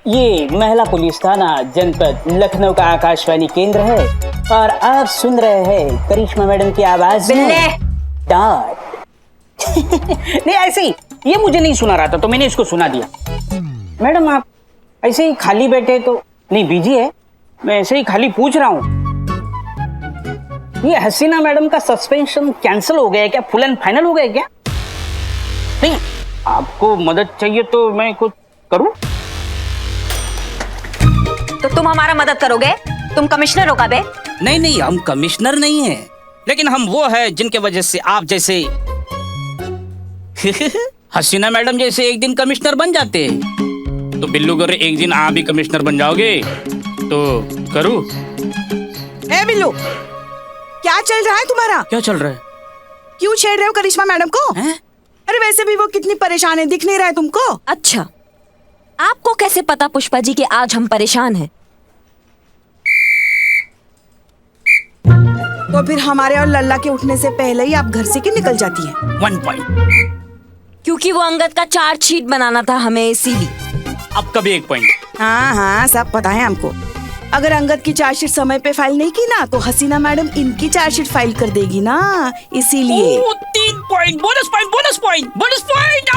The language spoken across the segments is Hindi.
ये महिला पुलिस थाना जनपद लखनऊ का आकाशवाणी केंद्र है और आप सुन रहे हैं करिश्मा मैडम की आवाज में डांट। नहीं ऐसे ही, ये मुझे नहीं सुना रहा था तो मैंने इसको सुना दिया। मैडम आप ऐसे ही खाली बैठे तो नहीं, बिजी है? मैं ऐसे ही खाली पूछ रहा हूँ, ये हसीना मैडम का सस्पेंशन कैंसिल हो गया है क्या? फुल एंड फाइनल हो गया क्या? नहीं, आपको मदद चाहिए तो मैं कुछ करूं? तो तुम हमारा मदद करोगे? तुम कमिश्नर हो का बे? नहीं नहीं, हम कमिश्नर नहीं हैं, लेकिन हम वो है जिनके वजह से आप जैसे हसीना मैडम जैसे एक दिन कमिश्नर बन जाते हैं। तो बिल्लू गोरे एक दिन आप भी कमिश्नर बन जाओगे तो करूं? ए बिल्लू, क्या चल रहा है तुम्हारा? क्या चल रहा है? क्यों छेड़ रहे हो करिश्मा मैडम को? अरे वैसे भी वो कितनी परेशान है, दिख नहीं रहा है तुमको? अच्छा, आपको कैसे पता पुष्पा जी कि आज हम परेशान हैं? तो फिर हमारे और लल्ला के उठने से पहले ही आप घर से क्यों निकल जाती हैं? 1 पॉइंट। क्योंकि वो अंगद का चार्जशीट बनाना था हमें, इसीलिए। अब कभी 1 पॉइंट। हाँ हाँ, सब पता है हमको। अगर अंगद की चार्जशीट समय पे फाइल नहीं की ना तो हसीना मैडम इनकी चार्जशीट फाइल कर देगी ना, इसीलिए। 3 point, bonus point, bonus point, bonus point.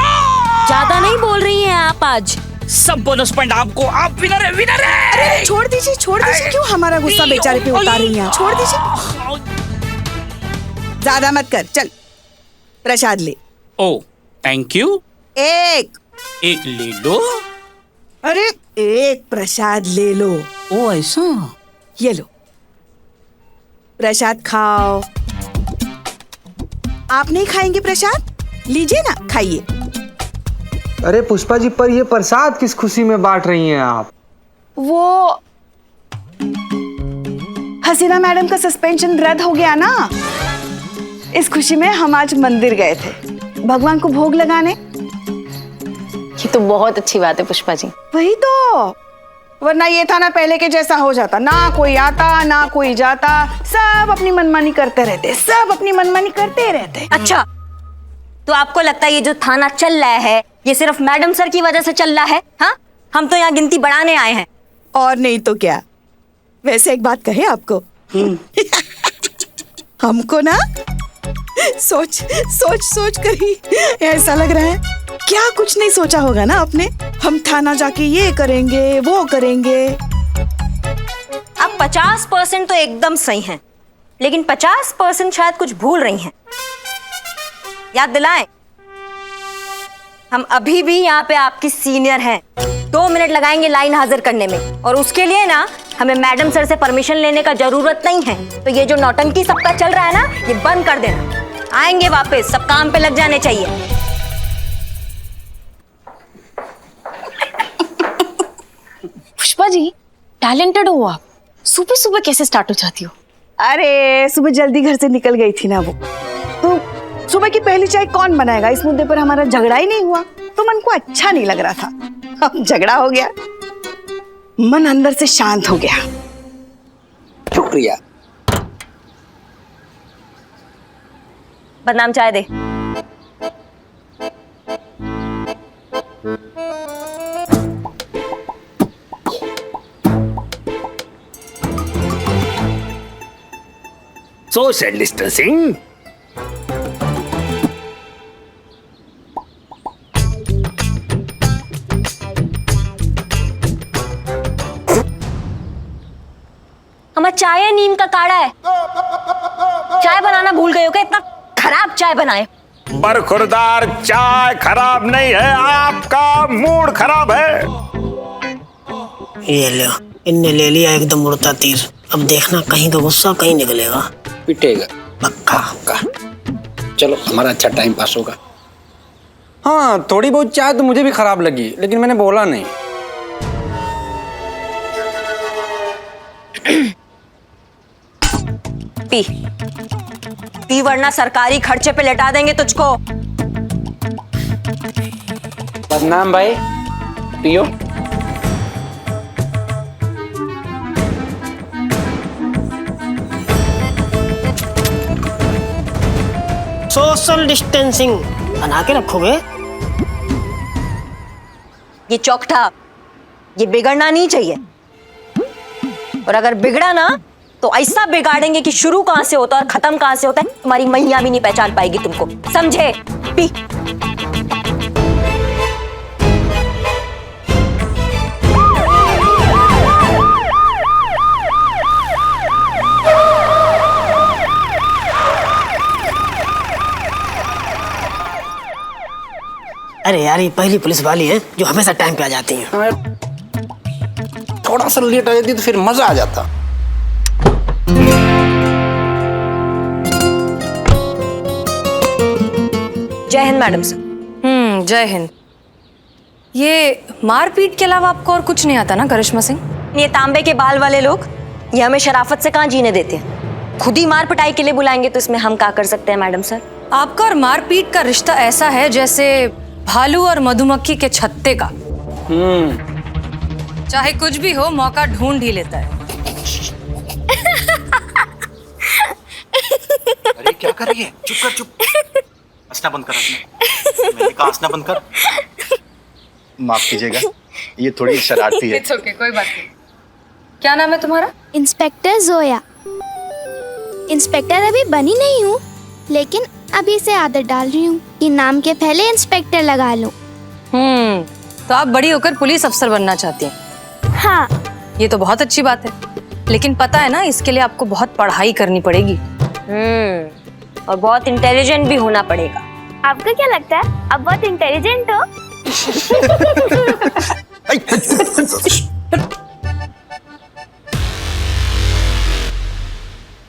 ज्यादा नहीं बोल रही हैं आप आज। सब बोनस पॉइंट आपको, आप विनर है, विनर है। अरे छोड़ दीजिए, छोड़ दीजिए, क्यों हमारा गुस्सा बेचारे पे उतार रही हैं? छोड़ दीजिए, ज्यादा मत कर। चल प्रसाद ले। ओ थैंक यू। एक ले लो। अरे एक प्रसाद ले लो। ओ ऐसा? ये लो प्रसाद, खाओ। आप नहीं खाएंगे प्रसाद? लीजिए ना, खाइए। अरे पुष्पा जी, पर ये प्रसाद किस खुशी में बांट रही हैं आप? वो हसीना मैडम का सस्पेंशन रद्द हो गया ना, इस खुशी में हम आज मंदिर गए थे भगवान को भोग लगाने। ये तो बहुत अच्छी बात है पुष्पा जी। वही तो, वरना ये था ना पहले के जैसा हो जाता, ना कोई आता ना कोई जाता, सब अपनी मनमानी करते रहते, सब अपनी मनमानी करते रहते। अच्छा, तो आपको लगता है ये जो थाना चल रहा है ये सिर्फ मैडम सर की वजह से चल रहा है? हाँ, हम तो यहाँ गिनती बढ़ाने आए हैं। और नहीं तो क्या। वैसे एक बात कहे आपको, हमको ना सोच सोच सोच कर ही ऐसा लग रहा है क्या कुछ नहीं सोचा होगा ना आपने। हम थाना जाके ये करेंगे वो करेंगे। आप 50% तो एकदम सही हैं, लेकिन 50% शायद कुछ भूल रही हैं। याद दिलाएं, हम अभी भी यहाँ पे आपकी सीनियर हैं। 2 मिनट लगाएंगे लाइन हाजिर करने में, और उसके लिए ना हमें मैडम सर से परमिशन लेने का जरूरत नहीं है। तो ये जो नौटंकी सबका चल रहा है ना, ये बंद कर देना। आएंगे वापस, सब काम पे लग जाने चाहिए। पुष्पा जी, टैलेंटेड हो आप। सुबह सुबह कैसे स्टार्ट हो जाती हो? अरे सुबह जल्दी घर से निकल गई थी ना वो, तो सुबह की पहली चाय कौन बनाएगा, इस मुद्दे पर हमारा झगड़ा ही नहीं हुआ तो मन को अच्छा नहीं लग रहा था। अब झगड़ा हो गया, मन अंदर से शांत हो गया। शुक्रिया। बदनाम चाय दे। Social distancing. हमारा चाय है नीम का काढ़ा है। चाय बनाना भूल गए हो क्या? इतना खराब चाय बनाए। बरखुरदार चाय खराब नहीं है, आपका मूड खराब है। ये लो, इनने ले लिया एकदम उड़ता तीर। अब देखना कहीं का गुस्सा कहीं निकलेगा। पिटेगा पक्का। चलो, हमारा अच्छा टाइम पास होगा। हाँ, थोड़ी बहुत चाय तो मुझे भी खराब लगी, लेकिन मैंने बोला नहीं। पी पी, वरना सरकारी खर्चे पे लेटा देंगे तुझको। बदनाम भाई, पियो। सोशल डिस्टेंसिंग बना के रखोगे? ये चौकठा ये बिगड़ना नहीं चाहिए। और अगर बिगड़ा ना तो ऐसा बिगाड़ेंगे कि शुरू कहां से होता है और खत्म कहां से होता है तुम्हारी मैया भी नहीं पहचान पाएगी तुमको, समझे? पी। अरे यार, ये पहली पुलिस वाली है जो हमेशा टाइम पे आ जाती है। हाँ, थोड़ा सा लेट आ जाती तो फिर मजा आ जाता। जय हिंद मैडम सर। जय हिंद। ये मारपीट के अलावा आपको और कुछ नहीं आता ना करिश्मा सिंह? ये तांबे के बाल वाले लोग ये हमें शराफत से कहाँ जीने देते हैं? खुद ही मार पिटाई के लिए बुलाएंगे तो इसमें हम क्या कर सकते हैं मैडम सर? आपका और मारपीट का रिश्ता ऐसा है जैसे भालू और मधुमक्खी के छत्ते का। चाहे कुछ भी हो, मौका ढूंढ ही लेता है। अरे क्या कर रही है? चुप कर, चुप। हंसना बंद कर अपने। मैंने कहा हंसना बंद कर। माफ कीजिएगा, ये थोड़ी शरारती है। It's okay, कोई बात नहीं। क्या नाम है तुम्हारा? इंस्पेक्टर जोया। इंस्पेक्टर अभी बनी नहीं हूँ, लेकिन अभी से आदत डाल रही हूँ कि नाम के पहले इंस्पेक्टर लगा लूं। तो आप बड़ी होकर पुलिस अफसर बनना चाहती हैं? हाँ। ये तो बहुत अच्छी बात है, लेकिन पता है ना, इसके लिए आपको बहुत पढ़ाई करनी पड़ेगी। और बहुत इंटेलिजेंट भी होना पड़ेगा। आपको क्या लगता है आप बहुत इंटेलिजेंट हो?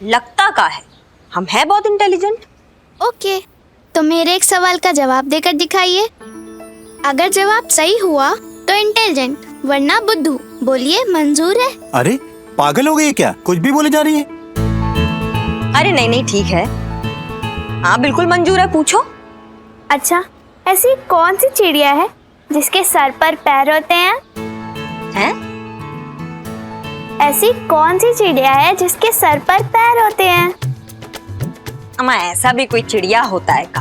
लगता का है हम है बहुत इंटेलिजेंट। ओके, तो मेरे एक सवाल का जवाब देकर दिखाइए। अगर जवाब सही हुआ तो इंटेलिजेंट, वरना बुद्धू। बोलिए, मंजूर है? अरे पागल हो गई क्या? कुछ भी बोले जा रही है। अरे नहीं नहीं, ठीक है। हाँ बिल्कुल मंजूर है, पूछो। अच्छा, ऐसी कौन सी चिड़िया है जिसके सर पर पैर होते हैं? हैं? ऐसी कौन सी चिड़िया है जिसके सर पर पैर होते हैं? अम्मा, ऐसा भी कोई चिड़िया होता है का?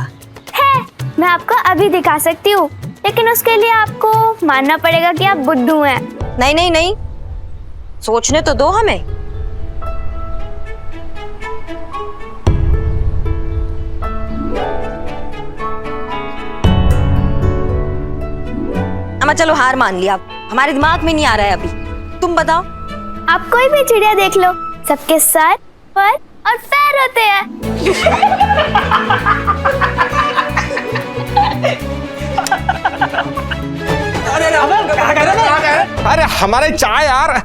है, मैं आपको अभी दिखा सकती हूँ, लेकिन उसके लिए आपको मानना पड़ेगा कि आप बुद्धू हैं। नहीं नहीं नहीं, सोचने तो दो हमें। अम्मा चलो, हार मान लिया, हमारे दिमाग में नहीं आ रहा है अभी। तुम बताओ। आप कोई भी चिड़िया देख लो, सबके सर, पर और पैर होते हैं। अरे हमारे चाय यार।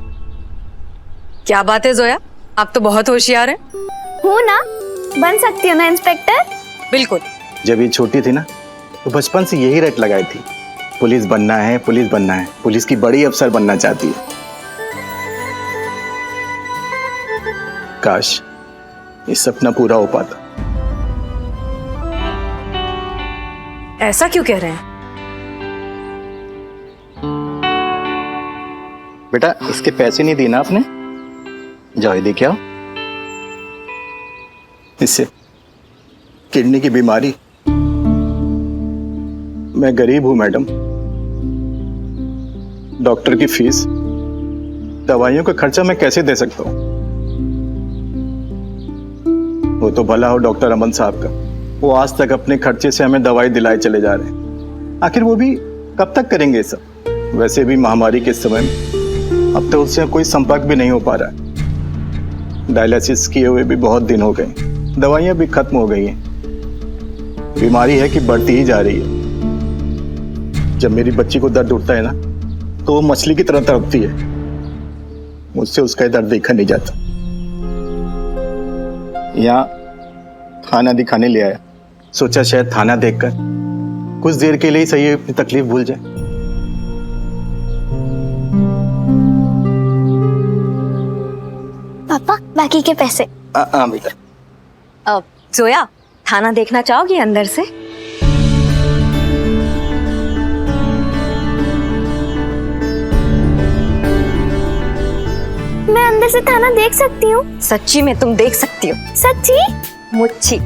क्या बात है जोया, आप तो बहुत होशियार हैं। हूँ ना, बन सकती हूँ ना इंस्पेक्टर? बिल्कुल। जब ये छोटी थी ना, तो बचपन से यही रट लगाई थी, पुलिस बनना है, पुलिस बनना है, पुलिस की बड़ी अफसर बनना चाहती है। काश ये सपना पूरा हो पाता। ऐसा क्यों कह रहे हैं? बेटा, इसके पैसे नहीं दिए ना आपने? जाओ ये लेके आओ। इससे किडनी की बीमारी। मैं गरीब हूं मैडम, डॉक्टर की फीस, दवाइयों का खर्चा मैं कैसे दे सकता हूं? वो तो भला हो डॉक्टर अमन साहब का, वो आज तक अपने खर्चे से हमें दवाई दिलाए चले जा रहे हैं। आखिर वो भी कब तक करेंगे सब? वैसे भी महामारी के समय में अब तो उससे कोई संपर्क भी नहीं हो पा रहा है। डायलिसिस किए हुए भी बहुत दिन हो गए, दवाइयां भी खत्म हो गई हैं। बीमारी है कि बढ़ती ही जा रही है। जब मेरी बच्ची को दर्द उठता है ना, तो वो मछली की तरह तड़पती है। मुझसे उसका दर्द देखा नहीं जाता। यहाँ खाना दिखाने ले आया, सोचा शायद थाना देखकर कुछ देर के लिए ही सही अपनी तकलीफ भूल जाए। पापा, बाकी के पैसे। हाँ बेटा। जोया, थाना देखना चाहोगी अंदर से? मैं अंदर से थाना देख सकती हूँ? सच्ची में तुम देख सकती हो? सच्ची? मुच्छी।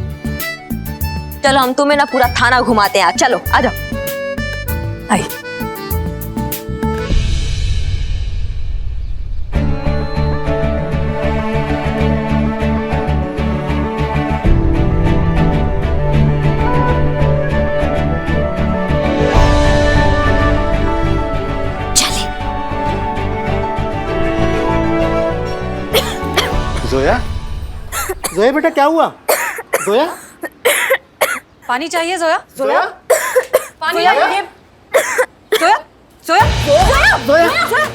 चलो हम तुम्हें ना पूरा थाना घुमाते हैं, चलो आ जाओ। आई। जोया, जोया बेटा क्या हुआ? जोया, पानी चाहिए जोया? जोया, पानी चाहिए? जोया जोया जोया,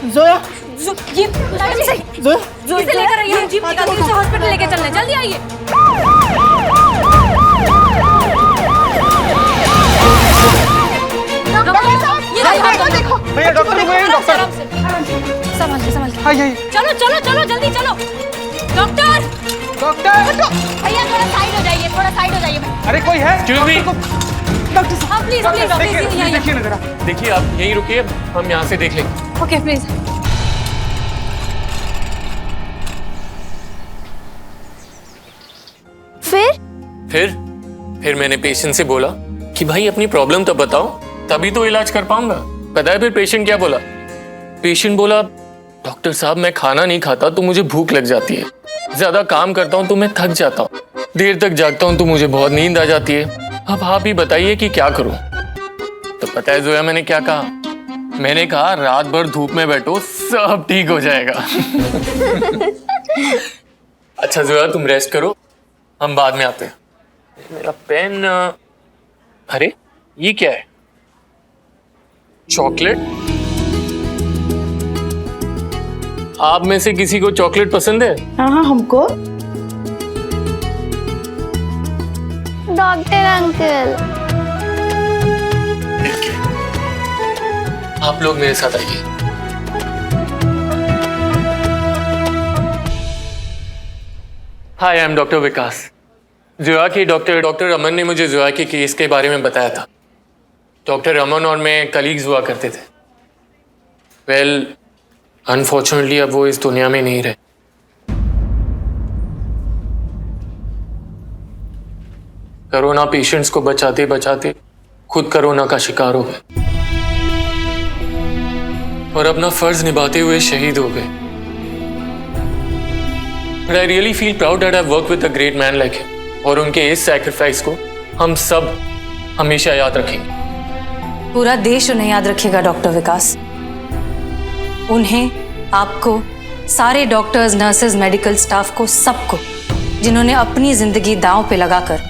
जोया, ये मैडम से जोया, इसे लेकर आइए, हम जीप निकाल के इसे हॉस्पिटल लेके चलने, जल्दी आइए। देखो भैया डॉक्टर को बुलाइए, डॉक्टर। संभाल के संभाल के। आइए चलो चलो चलो जल्दी चलो। Doctor doctor. भैया थोड़ा साइड हो जाइए, थोड़ा साइड हो जाइए। अरे कोई है? डॉक्टर साहब हाँ प्लीज प्लीज प्लीज देखिए ना जरा। देखिए आप यहीं रुकिए, हम यहाँ से देख लेंगे। Okay please. फिर मैंने पेशेंट से बोला कि भाई अपनी प्रॉब्लम तो बताओ, तभी तो इलाज कर पाऊंगा। पता है फिर पेशेंट क्या बोला? पेशेंट बोला, डॉक्टर साहब मैं खाना नहीं खाता तो मुझे भूख लग जाती है, ज्यादा काम करता हूँ तो मैं थक जाता हूँ, देर तक जागता हूँ तो मुझे बहुत नींद आ जाती है। अब आप ही बताइए कि क्या करूं? तो पता है जोया मैंने क्या कहा? मैंने कहा रात भर धूप में बैठो, सब ठीक हो जाएगा। अच्छा जोया तुम रेस्ट करो, हम बाद में आते हैं। मेरा पेन, अरे ये क्या है? चॉकलेट? आप में से किसी को चॉकलेट पसंद है? हाँ हमको। डॉक्टर अंकल, आप लोग मेरे साथ आइए। हाय, आई एम डॉक्टर विकास। जोया के डॉक्टर रमन ने मुझे जोया के केस के बारे में बताया था। डॉक्टर रमन और मैं कलीग्स हुआ करते थे। वेल, अनफॉर्चुनेटली अब वो इस दुनिया में नहीं रहे। कोरोना पेशेंट्स को बचाते बचाते खुद कोरोना का शिकार हो गए और अपना फर्ज निभाते हुए शहीद हो गए। But I really feel proud that I've worked with a great man like him. और उनके इस सैक्रिफाइस को हम सब हमेशा याद रखेंगे। पूरा देश उन्हें याद रखेगा डॉक्टर विकास। उन्हें, आपको, सारे डॉक्टर्स, नर्सेज, मेडिकल स्टाफ को, सबको जिन्होंने अपनी जिंदगी दांव पे लगाकर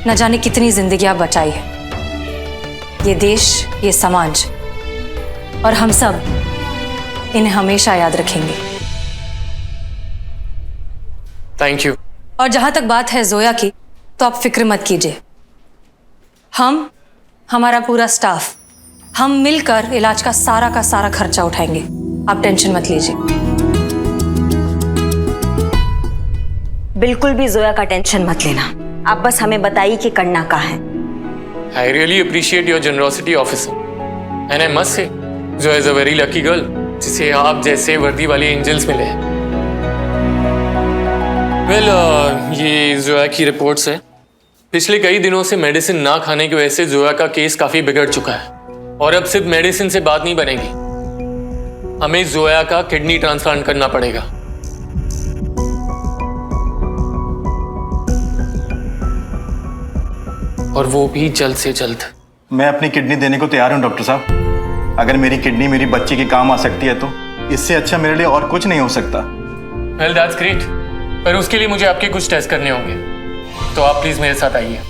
न जाने कितनी जिंदगियां बचाई है। ये देश, ये समाज और हम सब इन्हें हमेशा याद रखेंगे। Thank you. और जहां तक बात है जोया की, तो आप फिक्र मत कीजिए। हमारा पूरा स्टाफ, हम मिलकर इलाज का सारा खर्चा उठाएंगे। आप टेंशन मत लीजिए। बिल्कुल भी जोया का टेंशन मत लेना। आप बस हमें बताइए कि करना क्या है। I really appreciate your generosity, officer. And I must say, Zoya is a very lucky girl, जिसे आप जैसे वर्दी वाले एंजल्स मिले हैं। Well, ये जोया की रिपोर्ट्स है। पिछले कई दिनों से मेडिसिन ना खाने की वजह से जोया का केस काफी बिगड़ चुका है और अब सिर्फ मेडिसिन से बात नहीं बनेगी। हमें जोया का किडनी ट्रांसप्लांट करना पड़ेगा। और वो भी जल्द से जल्द। मैं अपनी किडनी देने को तैयार हूँ डॉक्टर साहब। अगर मेरी किडनी मेरी बच्ची के काम आ सकती है तो इससे अच्छा मेरे लिए और कुछ नहीं हो सकता। Well, that's great. पर उसके लिए मुझे आपके कुछ टेस्ट करने होंगे, तो आप प्लीज मेरे साथ आइए।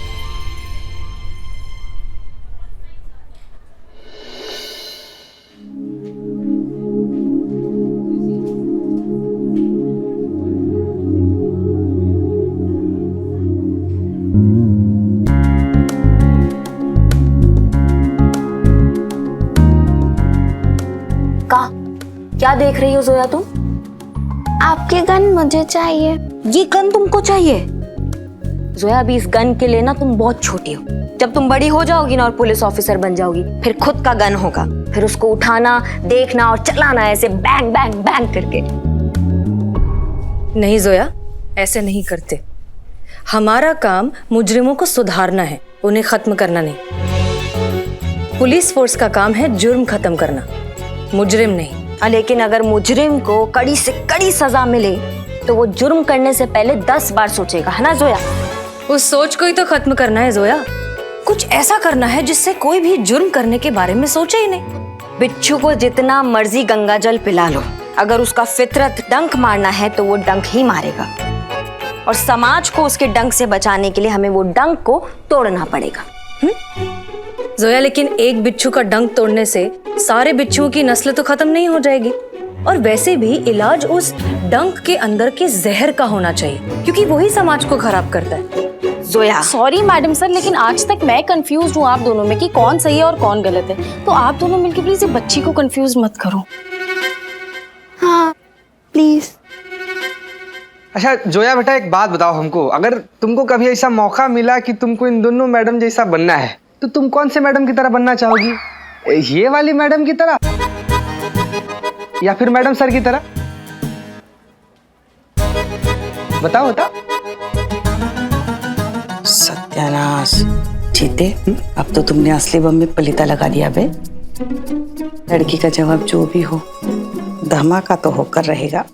क्या देख रही हो जोया तुम? आपके गन मुझे चाहिए। ये गन तुमको चाहिए? जोया अभी इस गन के लिए ना तुम बहुत छोटी हो। जब तुम बड़ी हो जाओगी ना और पुलिस ऑफिसर बन जाओगी, फिर खुद का गन होगा, फिर उसको उठाना, देखना और चलाना ऐसे बैंग बैंग बैंग करके। नहीं जोया, ऐसे नहीं करते। हमारा काम मुजरिमों को सुधारना है, उन्हें खत्म करना नहीं। पुलिस फोर्स का काम है जुर्म खत्म करना, मुजरिम नहीं। लेकिन अगर मुजरिम को कड़ी से कड़ी सजा मिले तो वो जुर्म करने से पहले 10 बार सोचेगा, है ना जोया? उस सोच को ही तो खत्म करना है जोया। कुछ ऐसा करना है जिससे कोई भी जुर्म करने के बारे में सोचे ही नहीं। बिच्छू को जितना मर्जी गंगा जल पिला लो, अगर उसका फितरत डंक मारना है तो वो डंक ही मारेगा। और समाज को उसके डंक से बचाने के लिए हमें वो डंक को तोड़ना पड़ेगा। जोया, लेकिन एक बिच्छू का डंक तोड़ने से सारे बिच्छुओं की नस्ल तो खत्म नहीं हो जाएगी। और वैसे भी इलाज उस डंक के अंदर के जहर का होना चाहिए, क्योंकि वही समाज को खराब करता है। जोया, सॉरी मैडम सर, लेकिन आज तक मैं कंफ्यूज हूँ आप दोनों में कि कौन सही है और कौन गलत है। तो आप दोनों मिलकर प्लीज ये बच्ची को कंफ्यूज मत करो। हाँ प्लीज। अच्छा जोया बेटा, एक बात बताओ हमको, अगर तुमको कभी ऐसा मौका मिला कि तुमको इन दोनों मैडम जैसा बनना है, तो तुम कौन से मैडम की तरह बनना चाहोगी? ये वाली मैडम की तरह या फिर मैडम सर की तरह? बताओ बताओ। सत्यानाश जीते, अब तो तुमने असली बम में पलीता लगा दिया बे। लड़की का जवाब जो भी हो, धमाका तो होकर रहेगा,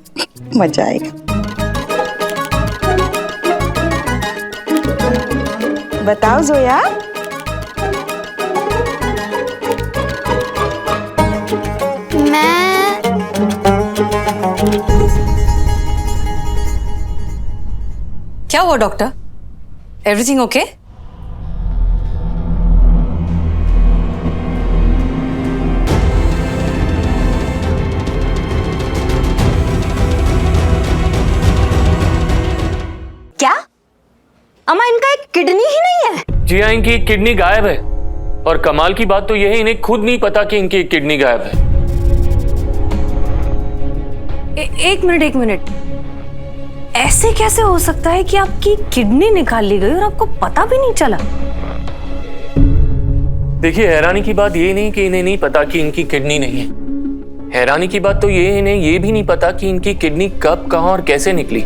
मजा आएगा। बताओ जोया। क्या हुआ डॉक्टर? Everything okay? क्या अम्मा, इनका एक किडनी ही नहीं है? जी हाँ, इनकी एक किडनी गायब है। और कमाल की बात तो यह है, इन्हें खुद नहीं पता कि इनकी एक किडनी गायब है। एक मिनट, ऐसे कैसे हो सकता है कि आपकी किडनी निकाल ली गई और आपको पता भी नहीं चला? देखिए, हैरानी की बात ये नहीं कि इन्हें नहीं पता कि इनकी किडनी नहीं है। हैरानी की बात तो ये है, इन्हें ये भी नहीं पता कि इनकी किडनी कब, कहां और कैसे निकली।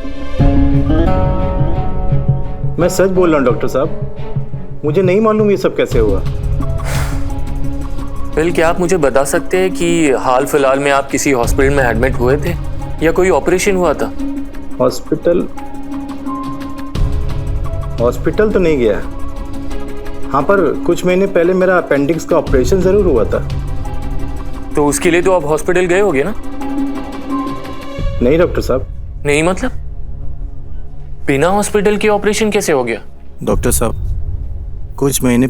मैं सच बोल रहा हूँ डॉक्टर साहब, मुझे नहीं मालूम ये सब कैसे हुआ। बिल, क्या आप मुझे बता सकते हैं कि हाल फिलहाल में आप किसी हॉस्पिटल में एडमिट हुए थे या कोई ऑपरेशन हुआ था? हॉस्पिटल तो नहीं गया। हाँ, पर कुछ महीने पहले मेरा अपेंडिक्स का ऑपरेशन जरूर हुआ था। तो उसके लिए तो आप हॉस्पिटल गए होगे ना? नहीं डॉक्टर साहब। नहीं मतलब? बिना हॉस्पिटल के ऑपरेशन कैसे हो गया? डॉक्टर साहब, कुछ महीने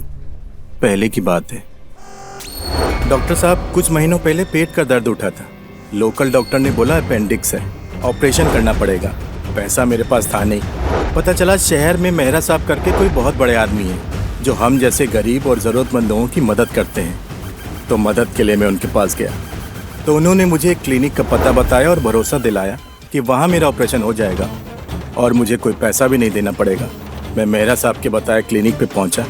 पहले की बात है। डॉक्टर साहब, कुछ महीनों पहले पेट का दर्द उठा था। लोकल डॉक्टर ने बोला अपेंडिक्स है, ऑपरेशन करना पड़ेगा। पैसा मेरे पास था नहीं। पता चला शहर में मेहरा साहब करके कोई बहुत बड़े आदमी है जो हम जैसे गरीब और ज़रूरतमंद लोगों की मदद करते हैं। तो मदद के लिए मैं उनके पास गया, तो उन्होंने मुझे एक क्लिनिक का पता बताया और भरोसा दिलाया कि वहाँ मेरा ऑपरेशन हो जाएगा और मुझे कोई पैसा भी नहीं देना पड़ेगा। मैं मेहरा साहब के बताए क्लिनिक पे पहुँचा,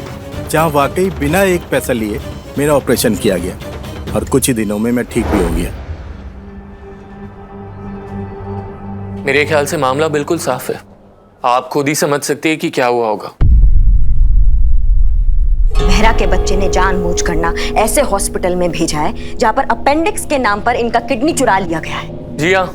जहाँ वाकई बिना एक पैसा लिए मेरा ऑपरेशन किया गया और कुछ ही दिनों में मैं ठीक भी हो गया। मेरे ख्याल से मामला बिल्कुल साफ है। आप खुद ही समझ सकते हैं कि क्या हुआ होगा। मेहरा के बच्चे ने जानबूझकर ना ऐसे हॉस्पिटल में भेजा है जहां पर अपेंडिक्स के नाम पर इनका किडनी चुरा लिया गया है। जी हाँ,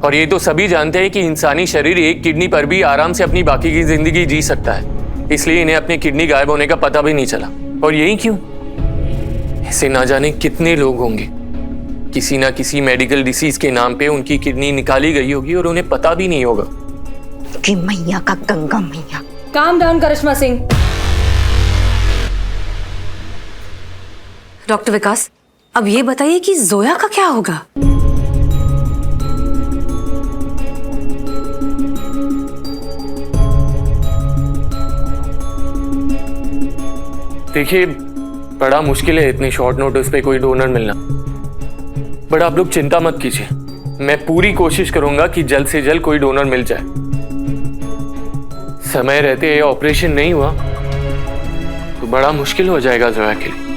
और ये तो सभी जानते हैं कि इंसानी शरीर एक किडनी पर भी आराम से अपनी बाकी की जिंदगी जी सकता है। इसलिए इन्हें अपनी किडनी गायब होने का पता भी नहीं चला। और यही क्यों? ऐसे ना जाने कितने लोग होंगे, किसी ना किसी मेडिकल डिसीज के नाम पे उनकी किडनी निकाली गई होगी और उन्हें पता भी नहीं होगा। कि मैया का गंगा मैया। काम डाउन करिश्मा सिंह। डॉक्टर विकास, अब ये बताइए कि जोया का क्या होगा? देखिए, बड़ा मुश्किल है इतनी शॉर्ट नोटिस पे कोई डोनर मिलना, बट आप लोग चिंता मत कीजिए। मैं पूरी कोशिश करूंगा कि जल्द से जल्द कोई डोनर मिल जाए। समय रहते ऑपरेशन नहीं हुआ तो बड़ा मुश्किल हो जाएगा जोया के लिए।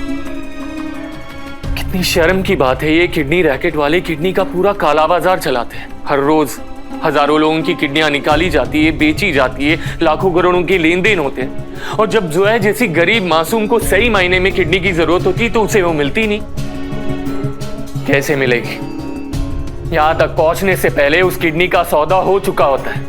कितनी शर्म की बात है, ये किडनी रैकेट वाले किडनी का पूरा काला बाजार चलाते हैं। हर रोज हजारों लोगों की किडनियां निकाली जाती है, बेची जाती है, लाखों करोड़ों के लेन देन होते हैं। और जब जोया जैसी गरीब मासूम को सही मायने में किडनी की जरूरत होती तो उसे वो मिलती नहीं। कैसे मिलेगी? यहां तक पहुंचने से पहले उस किडनी का सौदा हो चुका होता है।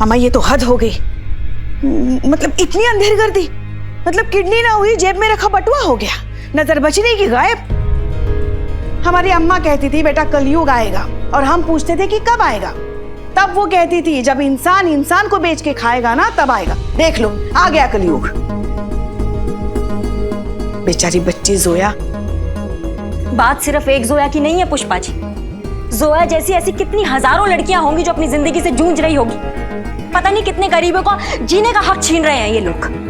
अम्मा, ये तो हद हो गई। मतलब इतनी अंधेरगर्दी, मतलब किडनी ना हुई, जेब में रखा बटुआ हो गया। नजर बची नहीं कि गायब। हमारी अम्मा कहती थी बेटा कलयुग आएगा, और हम पूछते थे कि कब आएगा। तब वो कहती थी जब इंसान इंसान को बेच के खाएगा ना तब आएगा। देख लो आ गया कलयुग। बेचारी बच्ची जोया। बात सिर्फ एक जोया की नहीं है पुष्पा जी। जोया जैसी ऐसी कितनी हजारों लड़कियां होंगी जो अपनी जिंदगी से जूझ रही होगी। पता नहीं कितने गरीबों को जीने का हक छीन रहे हैं ये लोग।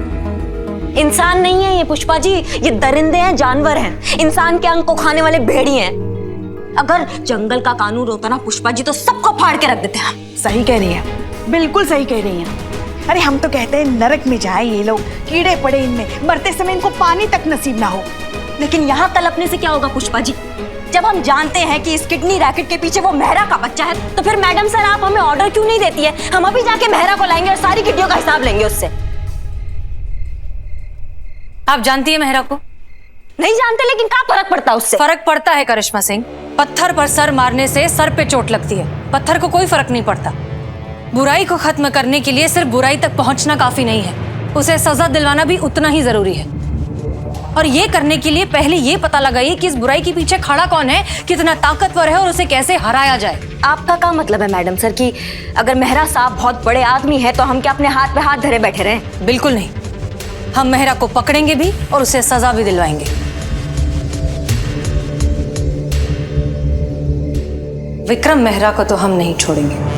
इंसान नहीं है ये पुष्पा जी, ये दरिंदे हैं, जानवर हैं, इंसान के अंग को खाने वाले भेड़िए हैं। अगर जंगल का कानून होता ना पुष्पा जी तो सबको फाड़ के रख देते हैं। सही कह रही है, बिल्कुल सही कह रही है। अरे हम तो कहते हैं नरक में जाए ये लोग, कीड़े पड़े इनमें, मरते समय इनको पानी तक नसीब ना हो। लेकिन यहाँ तड़पने से क्या होगा पुष्पा जी? जब हम जानते हैं कि इस किडनी रैकेट के पीछे वो मेहरा का बच्चा है, तो फिर मैडम सर आप हमें ऑर्डर क्यों नहीं देती है? हम अभी जाके मेहरा को लाएंगे और सारी किडनियों का हिसाब लेंगे उससे। आप जानती है मेहरा को? नहीं जानते, लेकिन क्या फर्क पड़ता है उससे? फर्क पड़ता है करिश्मा सिंह। पत्थर पर सर मारने से सर पे चोट लगती है, पत्थर को कोई फर्क नहीं पड़ता। बुराई को खत्म करने के लिए सिर्फ बुराई तक पहुंचना काफी नहीं है, उसे सजा दिलवाना भी उतना ही जरूरी है। और ये करने के लिए पहले ये पता लगाइए कि इस बुराई के पीछे खड़ा कौन है, कितना ताकतवर है और उसे कैसे हराया जाए। आपका क्या मतलब है मैडम सर कि अगर मेहरा साहब बहुत बड़े आदमी है तो हम क्या अपने हाथ पे हाथ धरे बैठे रहें? बिल्कुल नहीं, हम मेहरा को पकड़ेंगे भी और उसे सजा भी दिलवाएंगे। विक्रम मेहरा को तो हम नहीं छोड़ेंगे।